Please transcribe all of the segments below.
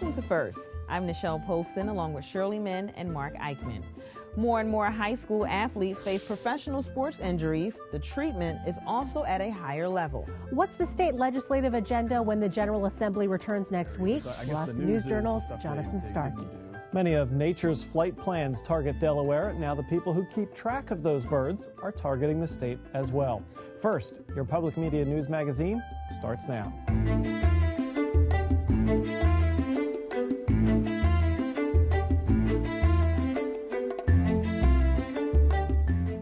Welcome to First. I'm Nichelle Poston along with Shirley Min and Mark Eichman. More and more high school athletes face professional sports injuries. The treatment is also at a higher level. What's the state legislative agenda when the General Assembly returns next week? Plus, News Journal's Jonathan Starkey. Many of nature's flight plans target Delaware. Now the people who keep track of those birds are targeting the state as well. First, your public media news magazine starts now.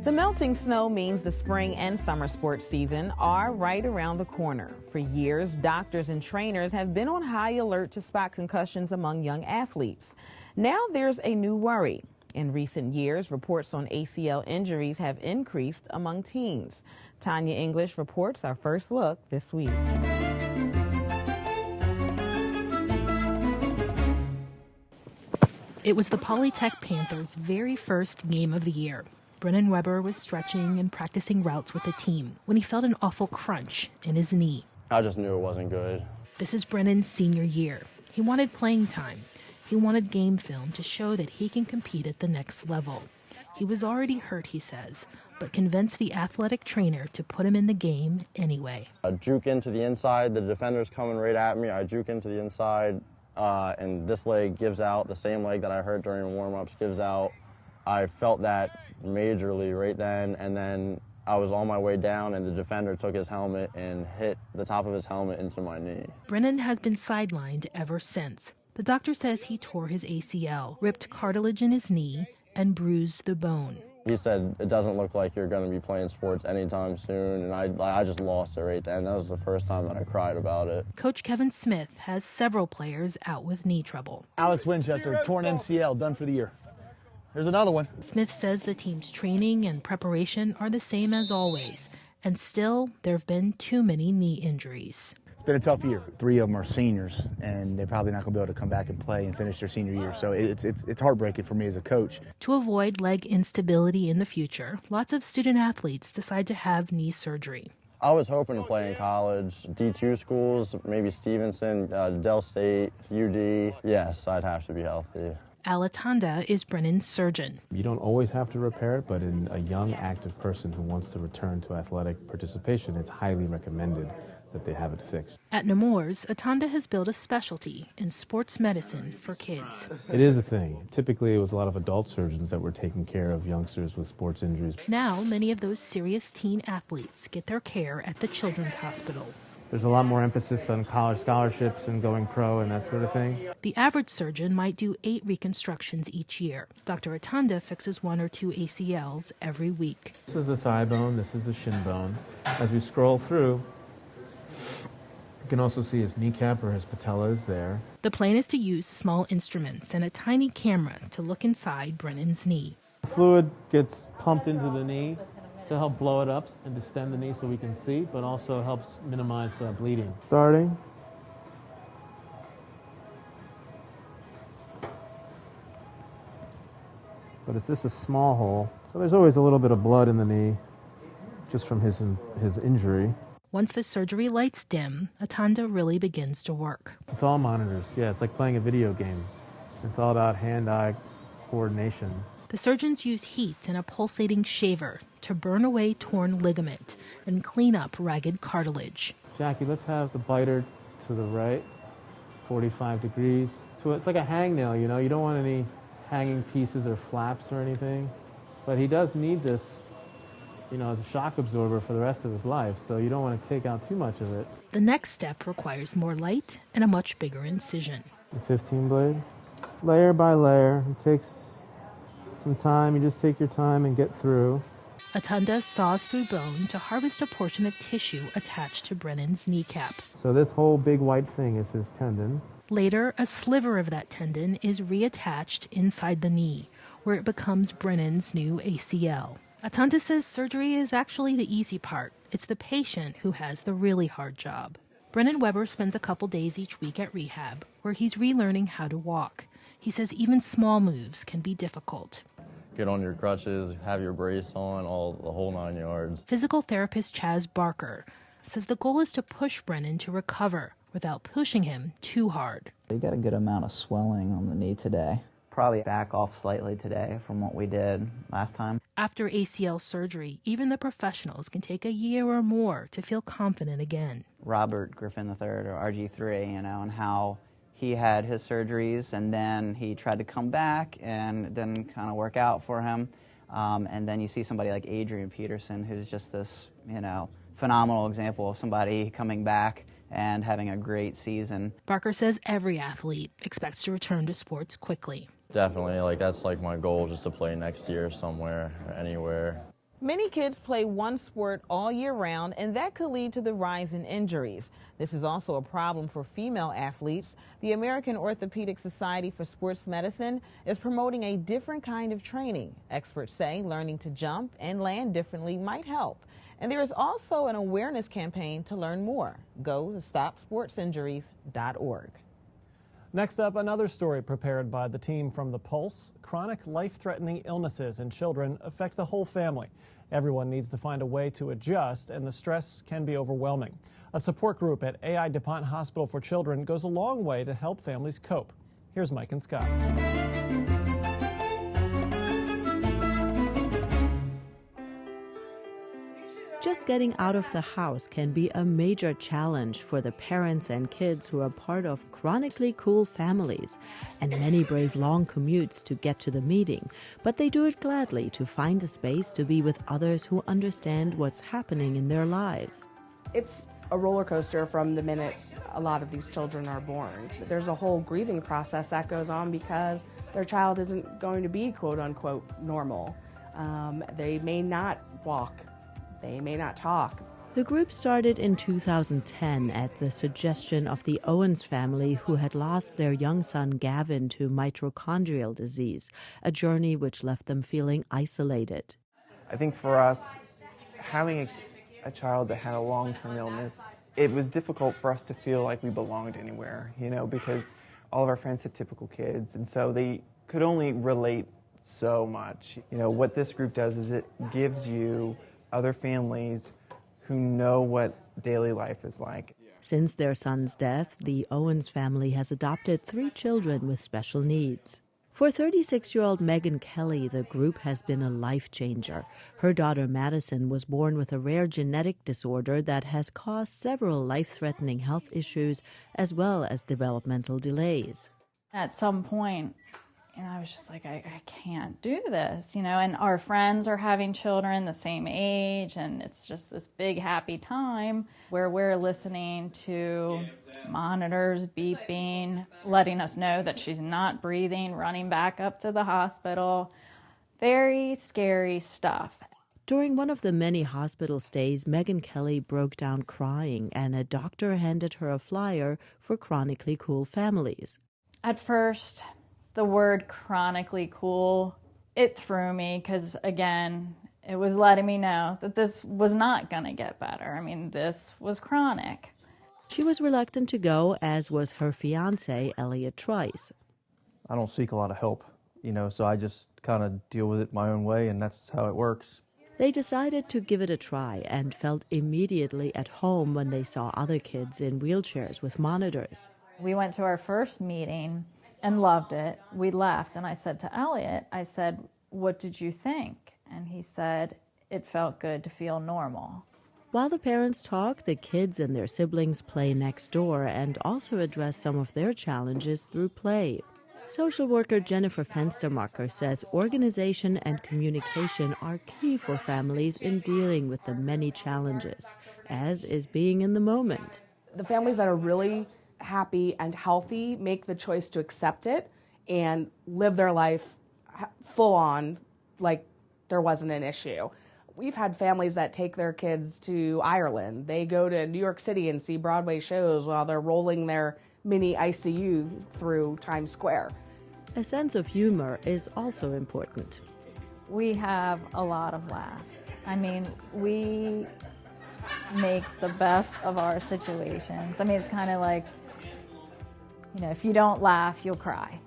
The melting snow means the spring and summer sports season are right around the corner. For years, doctors and trainers have been on high alert to spot concussions among young athletes. Now there's a new worry. In recent years, reports on ACL injuries have increased among teens. Tanya English reports our first look this week. It was the Polytech Panthers' very first game of the year. Brennan Weber was stretching and practicing routes with the team when he felt an awful crunch in his knee. I just knew it wasn't good. This is Brennan's senior year. He wanted playing time. He wanted game film to show that he can compete at the next level. He was already hurt, he says, but convinced the athletic trainer to put him in the game anyway. I juke into the inside, the defender's coming right at me. I juke into the inside, and this leg gives out. The same leg that I hurt during warm-ups gives out. I felt that majorly right then, and then I was on my way down, and the defender took his helmet and hit the top of his helmet into my knee. Brennan has been sidelined ever since. The doctor says he tore his ACL, ripped cartilage in his knee, and bruised the bone. He said, it doesn't look like you're going to be playing sports anytime soon, and I just lost it right then. That was the first time that I cried about it. Coach Kevin Smith has several players out with knee trouble. Alex Winchester, torn MCL, done for the year. There's another one. Smith says the team's training and preparation are the same as always, and still there have been too many knee injuries. It's been a tough year. 3 of them are seniors, and they're probably not going to be able to come back and play and finish their senior year. So it's heartbreaking for me as a coach. To avoid leg instability in the future, lots of student athletes decide to have knee surgery. I was hoping to play in college, D2 schools, maybe Stevenson, Del State, UD. Yes, I'd have to be healthy. Alatanda is Brennan's surgeon. You don't always have to repair it, but in a young, active person who wants to return to athletic participation, it's highly recommended that they have it fixed. At Nemours, Atanda has built a specialty in sports medicine for kids. It is a thing. Typically, it was a lot of adult surgeons that were taking care of youngsters with sports injuries. Now, many of those serious teen athletes get their care at the Children's Hospital. There's a lot more emphasis on college scholarships and going pro and that sort of thing. The average surgeon might do 8 reconstructions each year. Dr. Atanda fixes 1 or 2 ACLs every week. This is the thigh bone, this is the shin bone. As we scroll through, you can also see his kneecap or his patella is there. The plan is to use small instruments and a tiny camera to look inside Brennan's knee. The fluid gets pumped into the knee to help blow it up and distend the knee so we can see, but also helps minimize bleeding. Starting. But it's just a small hole, so there's always a little bit of blood in the knee just from his injury. Once the surgery lights dim, Atanda really begins to work. It's all monitors. Yeah, it's like playing a video game. It's all about hand-eye coordination. The surgeons use heat and a pulsating shaver to burn away torn ligament and clean up ragged cartilage. Jackie, let's have the biter to the right, 45 degrees. So it's like a hangnail, you know? You don't want any hanging pieces or flaps or anything. But he does need this, you know, as a shock absorber for the rest of his life, so you don't want to take out too much of it. The next step requires more light and a much bigger incision. The 15 blade, layer by layer. It takes some time. You just take your time and get through. Atanda saws through bone to harvest a portion of tissue attached to Brennan's kneecap. So this whole big white thing is his tendon. Later, a sliver of that tendon is reattached inside the knee, where it becomes Brennan's new ACL. Atanda says surgery is actually the easy part. It's the patient who has the really hard job. Brennan Weber spends a couple days each week at rehab, where he's relearning how to walk. He says even small moves can be difficult. Get on your crutches, have your brace on, the whole 9 yards. Physical therapist Chaz Barker says the goal is to push Brennan to recover without pushing him too hard. You got a good amount of swelling on the knee today. Probably back off slightly today from what we did last time. After ACL surgery, even the professionals can take a year or more to feel confident again. Robert Griffin III, or RG3, and how he had his surgeries, and then he tried to come back, and it didn't kind of work out for him. And then you see somebody like Adrian Peterson, who's just this, phenomenal example of somebody coming back and having a great season. Barker says every athlete expects to return to sports quickly. Definitely, that's my goal, just to play next year somewhere, or anywhere. Many kids play one sport all year round, and that could lead to the rise in injuries. This is also a problem for female athletes. The American Orthopedic Society for Sports Medicine is promoting a different kind of training. Experts say learning to jump and land differently might help. And there is also an awareness campaign to learn more. Go to StopSportsInjuries.org. Next up, another story prepared by the team from The Pulse. Chronic life-threatening illnesses in children affect the whole family. Everyone needs to find a way to adjust, and the stress can be overwhelming. A support group at AI DuPont Hospital for Children goes a long way to help families cope. Here's Mike and Scott. Just getting out of the house can be a major challenge for the parents and kids who are part of chronically cool families, and many brave long commutes to get to the meeting. But they do it gladly to find a space to be with others who understand what's happening in their lives. It's a roller coaster from the minute a lot of these children are born. There's a whole grieving process that goes on because their child isn't going to be quote-unquote normal. They may not walk. They may not talk. The group started in 2010 at the suggestion of the Owens family, who had lost their young son Gavin to mitochondrial disease, a journey which left them feeling isolated. I think for us, having a child that had a long-term illness, it was difficult for us to feel like we belonged anywhere, because all of our friends had typical kids, and so they could only relate so much. What this group does is it gives you other families who know what daily life is like. Since their son's death, the Owens family has adopted 3 children with special needs. For 36-year-old Megan Kelly, the group has been a life changer. Her daughter Madison was born with a rare genetic disorder that has caused several life-threatening health issues as well as developmental delays. At some point, I was just like, I can't do this, and our friends are having children the same age, and it's just this big happy time where we're listening to monitors beeping, letting us know that she's not breathing, running back up to the hospital. Very scary stuff. During one of the many hospital stays, Megan Kelly broke down crying, and a doctor handed her a flyer for chronically cool families. At first, the word chronically cool, it threw me because, again, it was letting me know that this was not going to get better. This was chronic. She was reluctant to go, as was her fiancé, Elliot Trice. I don't seek a lot of help, so I just kind of deal with it my own way, and that's how it works. They decided to give it a try and felt immediately at home when they saw other kids in wheelchairs with monitors. We went to our first meeting and loved it. We left, and I said to Elliot, what did you think? And he said, it felt good to feel normal. While the parents talk, the kids and their siblings play next door and also address some of their challenges through play. Social worker Jennifer Fenstermacher says organization and communication are key for families in dealing with the many challenges, as is being in the moment. The families that are really happy and healthy make the choice to accept it and live their life full on like there wasn't an issue. We've had families that take their kids to Ireland. They go to New York City and see Broadway shows while they're rolling their mini ICU through Times Square. A sense of humor is also important. We have a lot of laughs. We make the best of our situations. It's kind of like, if you don't laugh, you'll cry.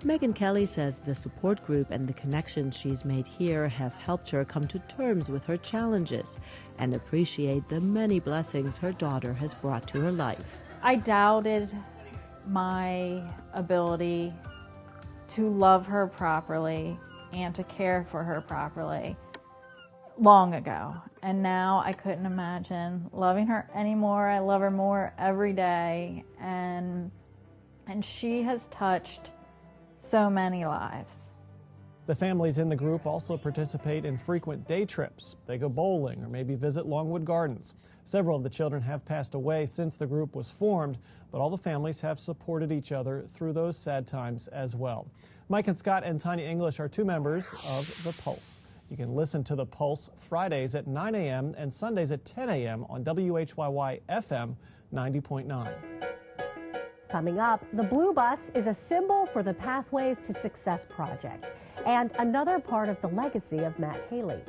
Megan Kelly says the support group and the connections she's made here have helped her come to terms with her challenges and appreciate the many blessings her daughter has brought to her life. I doubted my ability to love her properly and to care for her properly long ago. And now I couldn't imagine loving her anymore. I love her more every day. And she has touched so many lives. The families in the group also participate in frequent day trips. They go bowling or maybe visit Longwood Gardens. Several of the children have passed away since the group was formed, but all the families have supported each other through those sad times as well. Mike and Scott and Tanya English are two members of The Pulse. You can listen to The Pulse Fridays at 9 a.m. and Sundays at 10 a.m. on WHYY FM 90.9. Coming up, the Blue Bus is a symbol for the Pathways to Success project and another part of the legacy of Matt Haley.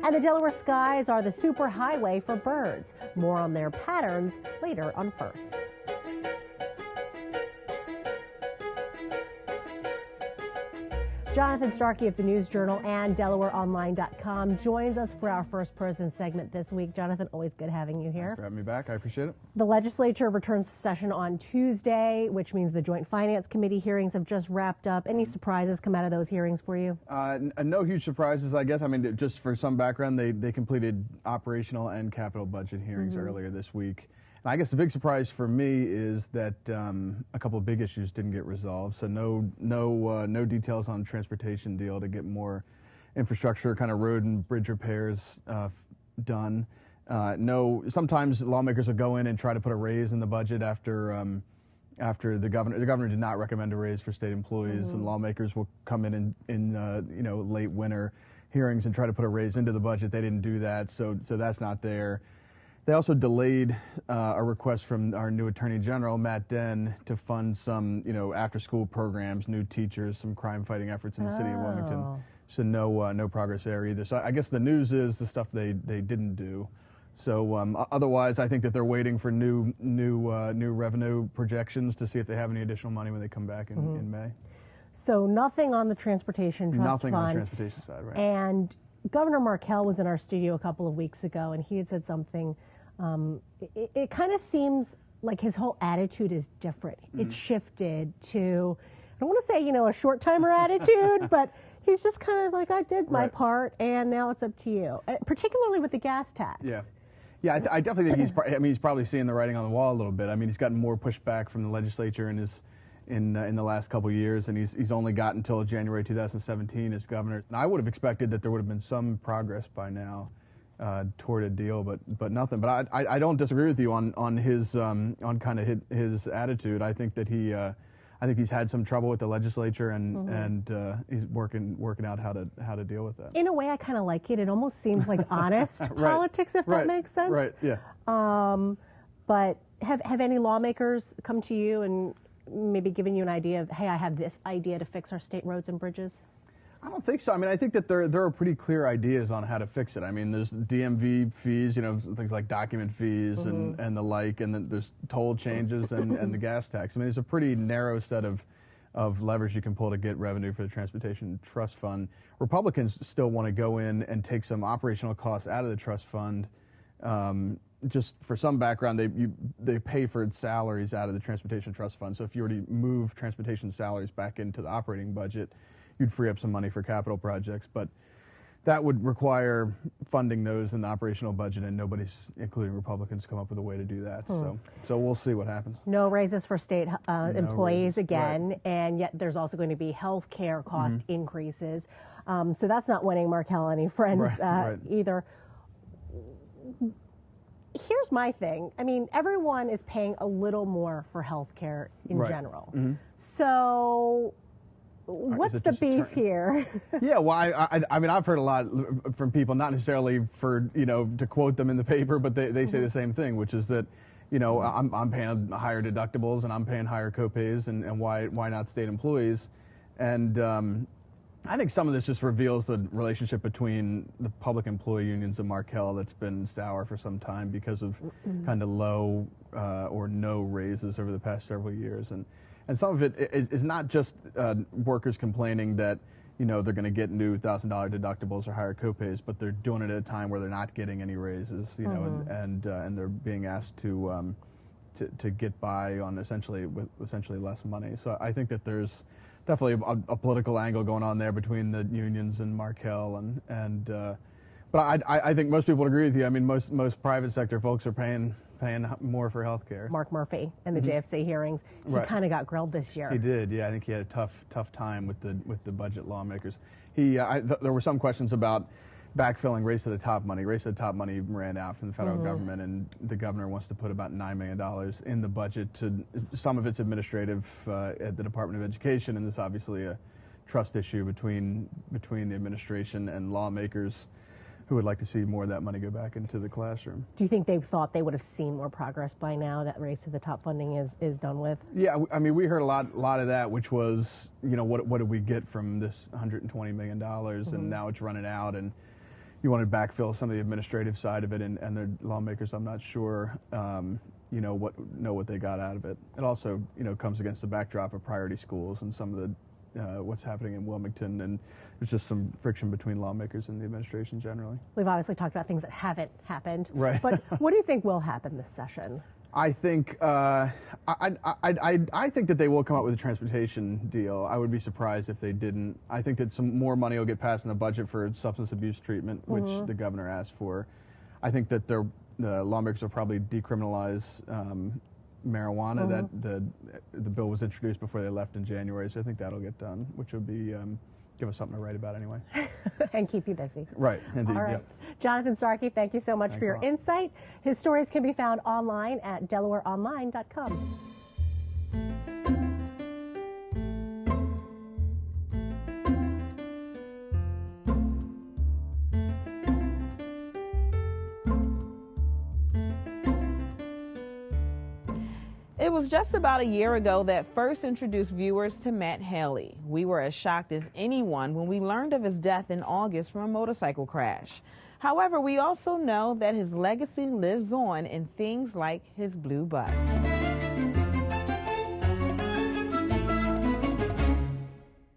And the Delaware skies are the superhighway for birds. More on their patterns later on First. Jonathan Starkey of the News Journal and DelawareOnline.com joins us for our First Person segment this week. Jonathan, always good having you here. Thanks for having me back. I appreciate it. The legislature returns to session on Tuesday, which means the Joint Finance Committee hearings have just wrapped up. Any surprises come out of those hearings for you? No huge surprises, I guess. I mean, just for some background, they completed operational and capital budget hearings earlier this week. I guess the big surprise for me is that a couple of big issues didn't get resolved. So no details on transportation deal to get more infrastructure, kind of road and bridge repairs done. Sometimes lawmakers will go in and try to put a raise in the budget after the governor did not recommend a raise for state employees, and lawmakers will come in late winter hearings and try to put a raise into the budget. They didn't do that, so that's not there. They also delayed a request from our new Attorney General, Matt Den, to fund some, after-school programs, new teachers, some crime-fighting efforts in the city of Wilmington. So no progress there either. So I guess the news is the stuff they didn't do. So otherwise, I think that they're waiting for new revenue projections to see if they have any additional money when they come back in May. So nothing on the Transportation Trust Fund. Nothing on the transportation side, right? And Governor Markell was in our studio a couple of weeks ago, and he had said something. It kind of seems like his whole attitude is different. It shifted to, I don't want to say, a short-timer attitude, but he's just kind of like, I did my part, and now it's up to you, particularly with the gas tax. Yeah, I definitely think he's probably seeing the writing on the wall a little bit. I mean, he's gotten more pushback from the legislature in the last couple of years, and he's only got until January 2017 as governor. And I would have expected that there would have been some progress by now toward a deal, but nothing. But I don't disagree with you on his his attitude. I think that he's had some trouble with the legislature, and he's working out how to deal with that. In a way, I kind of like it. It almost seems like honest politics, if that makes sense. Right. Yeah. But have any lawmakers come to you and maybe given you an idea of, hey, I have this idea to fix our state roads and bridges? I don't think so. I mean, I think that there are pretty clear ideas on how to fix it. I mean, there's DMV fees, things like document fees and the like, and then there's toll changes and the gas tax. I mean, there's a pretty narrow set of levers you can pull to get revenue for the Transportation Trust Fund. Republicans still want to go in and take some operational costs out of the trust fund. Just for some background, they pay for salaries out of the Transportation Trust Fund. So if you were to move transportation salaries back into the operating budget, you'd free up some money for capital projects. But that would require funding those in the operational budget, and nobody's, including Republicans, come up with a way to do that. So we'll see what happens. No raises for state employees again, and yet there's also going to be health care cost increases. So that's not winning Markell any friends either. Here's my thing. I mean, everyone is paying a little more for health care in general. So what's the beef here? Yeah, well, I mean, I've heard a lot from people, not necessarily for, to quote them in the paper, but they say the same thing, which is that, I'm paying higher deductibles and I'm paying higher copays, and why not state employees? And I think some of this just reveals the relationship between the public employee unions and Markell that's been sour for some time because of kind of low or no raises over the past several years. And some of it is not just workers complaining that, they're going to get new $1,000 deductibles or higher copays, but they're doing it at a time where they're not getting any raises, and they're being asked to to get by on essentially less money. So I think that there's definitely a political angle going on there between the unions and Markel, but I think most people would agree with you. I mean, most private sector folks are paying more for health care. Mark Murphy in the JFC hearings, he kind of got grilled this year. He did, yeah. I think he had a tough time with the budget lawmakers. There were some questions about backfilling race to the top money. Race to the top money ran out from the federal government, and the governor wants to put about $9 million in the budget. Some of it's administrative at the Department of Education, and this is obviously a trust issue between the administration and lawmakers who would like to see more of that money go back into the classroom. Do you think they thought they would have seen more progress by now that race to the top funding is done with? Yeah, I mean, we heard a lot of that, which was, what did we get from this $120 million, and now it's running out, and you want to backfill some of the administrative side of it, and the lawmakers, I'm not sure, what they got out of it. It also, comes against the backdrop of priority schools and some of the what's happening in Wilmington, and there's just some friction between lawmakers and the administration generally. We've obviously talked about things that haven't happened, right? But what do you think will happen this session? I think I think that they will come up with a transportation deal. I would be surprised if they didn't. I think that some more money will get passed in the budget for substance abuse treatment, which the governor asked for. I think that the lawmakers will probably decriminalize marijuana. That the bill was introduced before they left in January, so I think that'll get done, which would be give us something to write about anyway. And keep you busy. Right, indeed. All right. Yep. Jonathan Starkey, thank you so much for your insight. His stories can be found online at DelawareOnline.com. It was just about a year ago that first introduced viewers to Matt Haley. We were as shocked as anyone when we learned of his death in August from a motorcycle crash. However, we also know that his legacy lives on in things like his blue bus.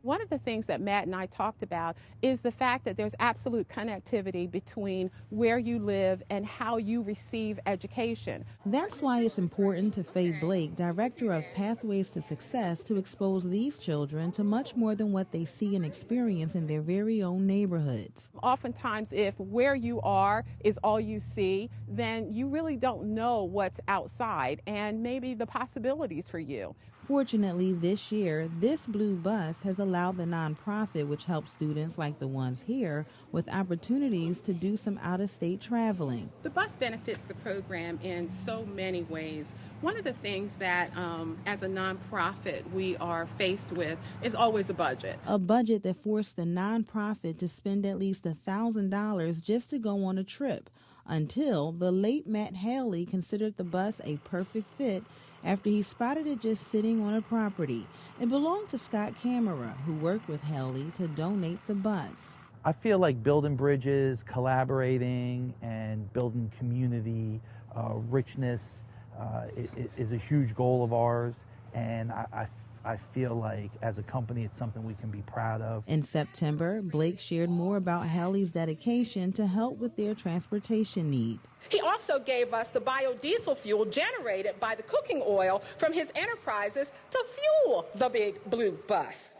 One of the things that Matt and I talked about is the fact that there's absolute connectivity between where you live and how you receive education. That's why it's important to Faye Blake, Director of Pathways to Success, to expose these children to much more than what they see and experience in their very own neighborhoods. Oftentimes, if where you are is all you see, then you really don't know what's outside and maybe the possibilities for you. Fortunately, this year, this blue bus has allowed the nonprofit, which helps students like the ones here, with opportunities to do some out-of-state traveling. The bus benefits the program in so many ways. One of the things that, as a nonprofit, we are faced with is always a budget. A budget that forced the nonprofit to spend at least $1,000 just to go on a trip, until the late Matt Haley considered the bus a perfect fit after he spotted it just sitting on a property. It belonged to Scott Camera, who worked with Haley to donate the bus. I feel like building bridges, collaborating, and building community richness is a huge goal of ours, and I feel like as a company it's something we can be proud of. In September, Blake shared more about Haley's dedication to help with their transportation need. He also gave us the biodiesel fuel generated by the cooking oil from his enterprises to fuel the big blue bus.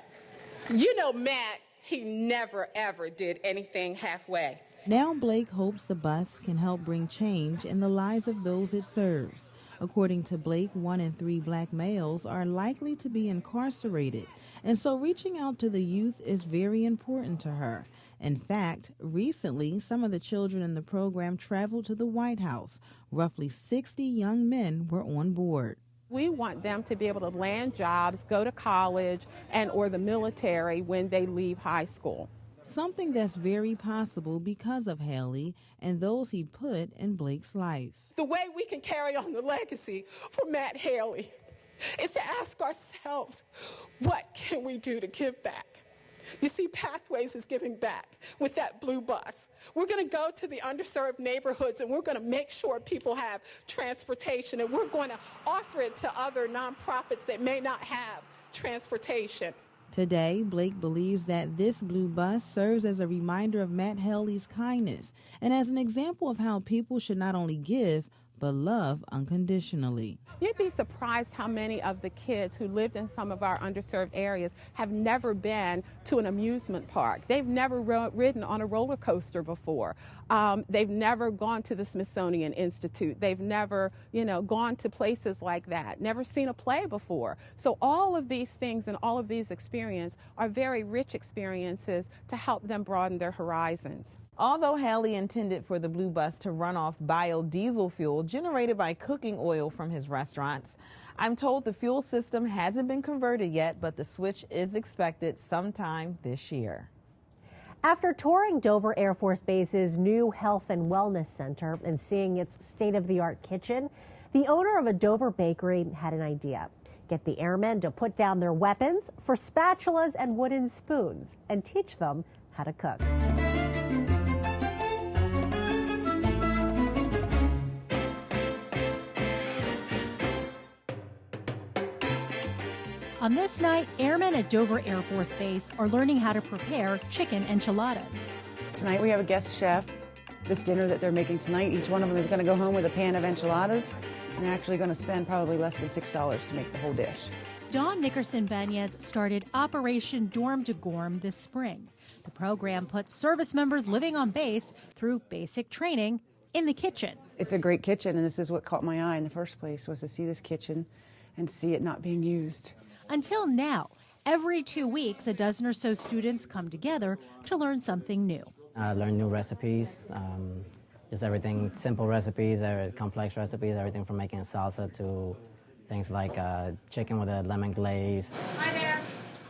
You know, Matt, he never ever did anything halfway. Now Blake hopes the bus can help bring change in the lives of those it serves. According to Blake, 1 in 3 black males are likely to be incarcerated, and so reaching out to the youth is very important to her. In fact, recently, some of the children in the program traveled to the White House. Roughly 60 young men were on board. We want them to be able to land jobs, go to college, and or the military when they leave high school. Something that's very possible because of Haley and those he put in Blake's life. The way we can carry on the legacy for Matt Haley is to ask ourselves, what can we do to give back? You see, Pathways is giving back with that blue bus. We're going to go to the underserved neighborhoods, and we're going to make sure people have transportation, and we're going to offer it to other nonprofits that may not have transportation. Today, Blake believes that this blue bus serves as a reminder of Matt Haley's kindness and as an example of how people should not only give, but love unconditionally. You'd be surprised how many of the kids who lived in some of our underserved areas have never been to an amusement park. They've never ridden on a roller coaster before. They've never gone to the Smithsonian Institute. They've never, gone to places like that, never seen a play before. So all of these things and all of these experiences are very rich experiences to help them broaden their horizons. Although Haley intended for the blue bus to run off biodiesel fuel generated by cooking oil from his restaurants, I'm told the fuel system hasn't been converted yet, but the switch is expected sometime this year. After touring Dover Air Force Base's new Health and Wellness Center and seeing its state-of-the-art kitchen, the owner of a Dover bakery had an idea. Get the airmen to put down their weapons for spatulas and wooden spoons and teach them how to cook. On this night, airmen at Dover Air Force Base are learning how to prepare chicken enchiladas. Tonight we have a guest chef. This dinner that they're making tonight, each one of them is going to go home with a pan of enchiladas, and they're actually going to spend probably less than $6 to make the whole dish. Dawn Nickerson-Banez started Operation Dorm to Gorm this spring. The program puts service members living on base through basic training in the kitchen. It's a great kitchen, and this is what caught my eye in the first place, was to see this kitchen and see it not being used. Until now, every 2 weeks, a dozen or so students come together to learn something new. Learn new recipes, just everything, simple recipes, complex recipes, everything from making salsa to things like chicken with a lemon glaze. Hi there.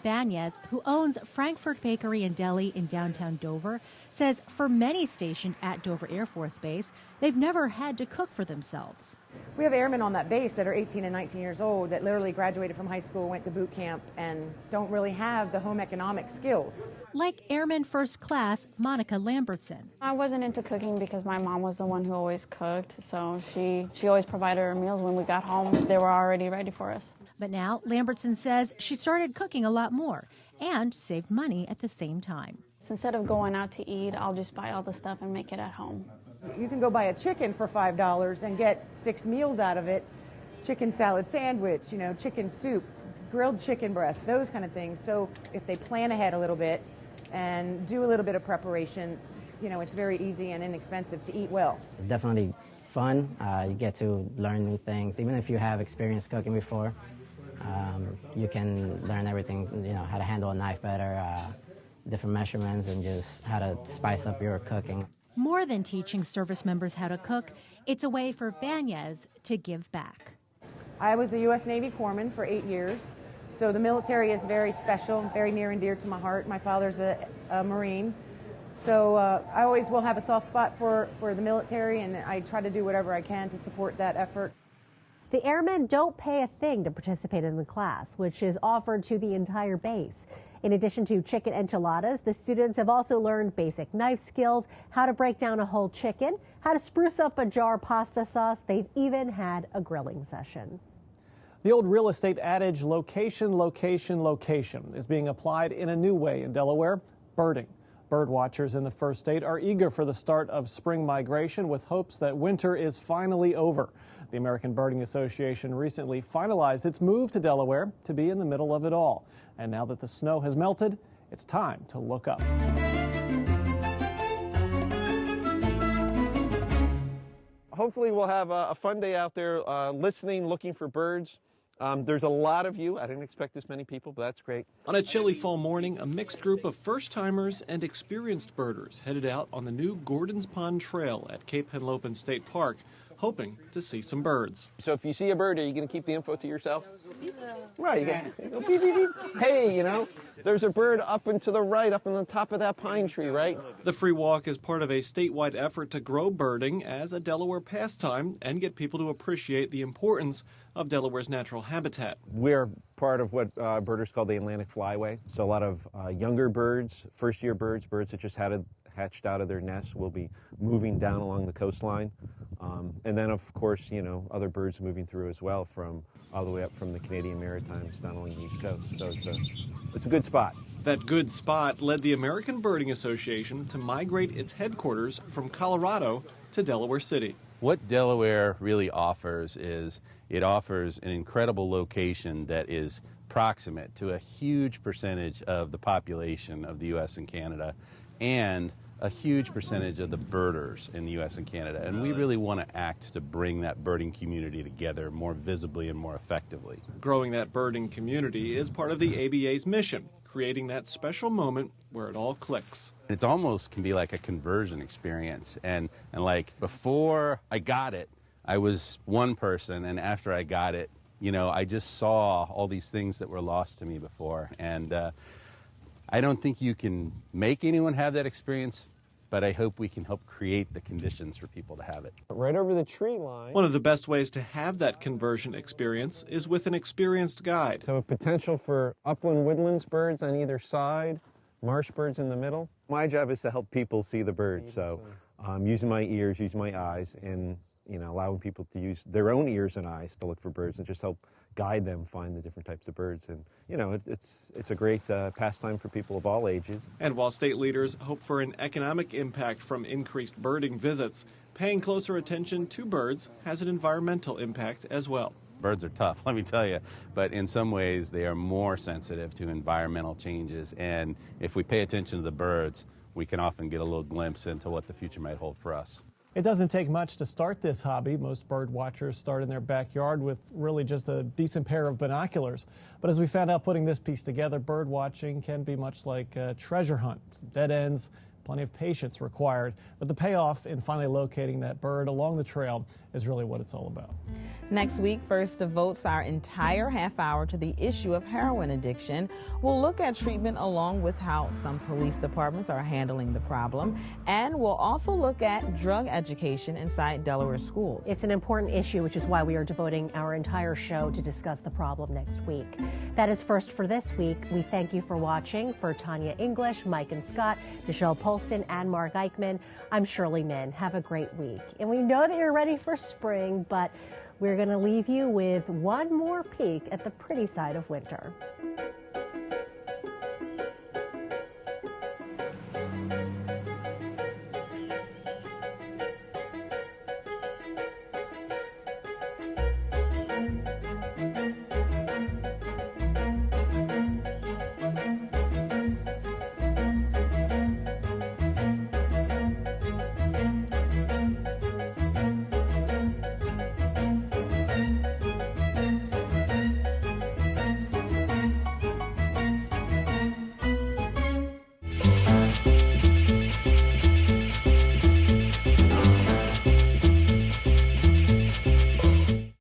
Banez, who owns Frankfurt Bakery and Deli in downtown Dover, says for many stationed at Dover Air Force Base, they've never had to cook for themselves. We have airmen on that base that are 18 and 19 years old that literally graduated from high school, went to boot camp, and don't really have the home economic skills. Like Airman First Class Monica Lambertson. I wasn't into cooking because my mom was the one who always cooked, so she always provided our meals. When we got home, they were already ready for us. But now, Lambertson says she started cooking a lot more and saved money at the same time. Instead of going out to eat, I'll just buy all the stuff and make it at home. You can go buy a chicken for $5 and get 6 meals out of it. Chicken salad sandwich, chicken soup, grilled chicken breast, those kind of things. So if they plan ahead a little bit and do a little bit of preparation, it's very easy and inexpensive to eat well. It's definitely fun. You get to learn new things. Even if you have experience cooking before, you can learn everything, how to handle a knife better, different measurements, and just how to spice up your cooking. More than teaching service members how to cook, it's a way for Banez to give back. I was a U.S. Navy corpsman for 8 years, so the military is very special, very near and dear to my heart. My father's a Marine, so I always will have a soft spot for the military, and I try to do whatever I can to support that effort. The airmen don't pay a thing to participate in the class, which is offered to the entire base. In addition to chicken enchiladas, the students have also learned basic knife skills, how to break down a whole chicken, how to spruce up a jar pasta sauce. They've even had a grilling session. The old real estate adage, location, location, location, is being applied in a new way in Delaware, birding. Bird watchers in the first state are eager for the start of spring migration with hopes that winter is finally over. The American Birding Association recently finalized its move to Delaware to be in the middle of it all. And now that the snow has melted, it's time to look up. Hopefully we'll have a fun day out there listening, looking for birds. There's a lot of you. I didn't expect this many people, but that's great. On a chilly fall morning, a mixed group of first-timers and experienced birders headed out on the new Gordon's Pond Trail at Cape Henlopen State Park, hoping to see some birds. So if you see a bird, are you going to keep the info to yourself? Right, you go beep, beep, beep. Hey, there's a bird up and to the right, up on the top of that pine tree, right? The free walk is part of a statewide effort to grow birding as a Delaware pastime and get people to appreciate the importance of Delaware's natural habitat. We're part of what birders call the Atlantic Flyway. So a lot of younger birds, first-year birds that just hatched out of their nests will be moving down along the coastline. And then, of course, other birds moving through as well from all the way up from the Canadian Maritimes down along the East Coast. So it's a good spot. That good spot led the American Birding Association to migrate its headquarters from Colorado to Delaware City. What Delaware really offers is it offers an incredible location that is proximate to a huge percentage of the population of the U.S. and Canada, and a huge percentage of the birders in the U.S. and Canada. And we really want to act to bring that birding community together more visibly and more effectively. Growing that birding community is part of the ABA's mission, creating that special moment where it all clicks. It's almost can be like a conversion experience. And like before I got it, I was one person, and after I got it, you know, I just saw all these things that were lost to me before. And I don't think you can make anyone have that experience, but I hope we can help create the conditions for people to have it. Right over the tree line. One of the best ways to have that conversion experience is with an experienced guide. So a potential for upland woodlands birds on either side, marsh birds in the middle. My job is to help people see the birds, so using my ears, using my eyes, and allowing people to use their own ears and eyes to look for birds and just help guide them find the different types of birds. And it's a great pastime for people of all ages. And while state leaders hope for an economic impact from increased birding visits, paying closer attention to birds has an environmental impact as well. Birds are tough, let me tell you, but in some ways they are more sensitive to environmental changes. And if we pay attention to the birds, we can often get a little glimpse into what the future might hold for us. It doesn't take much to start this hobby. Most bird watchers start in their backyard with really just a decent pair of binoculars. But as we found out putting this piece together, bird watching can be much like a treasure hunt. Some dead ends, plenty of patience required. But the payoff in finally locating that bird along the trail is really what it's all about. Next week, First devotes our entire half hour to the issue of heroin addiction. We'll look at treatment along with how some police departments are handling the problem. And we'll also look at drug education inside Delaware schools. It's an important issue, which is why we are devoting our entire show to discuss the problem next week. That is First for this week. We thank you for watching. For Tanya English, Mike and Scott, Michelle Polston, and Mark Eichman, I'm Shirley Min. Have a great week. And we know that you're ready for spring, but we're going to leave you with one more peek at the pretty side of winter.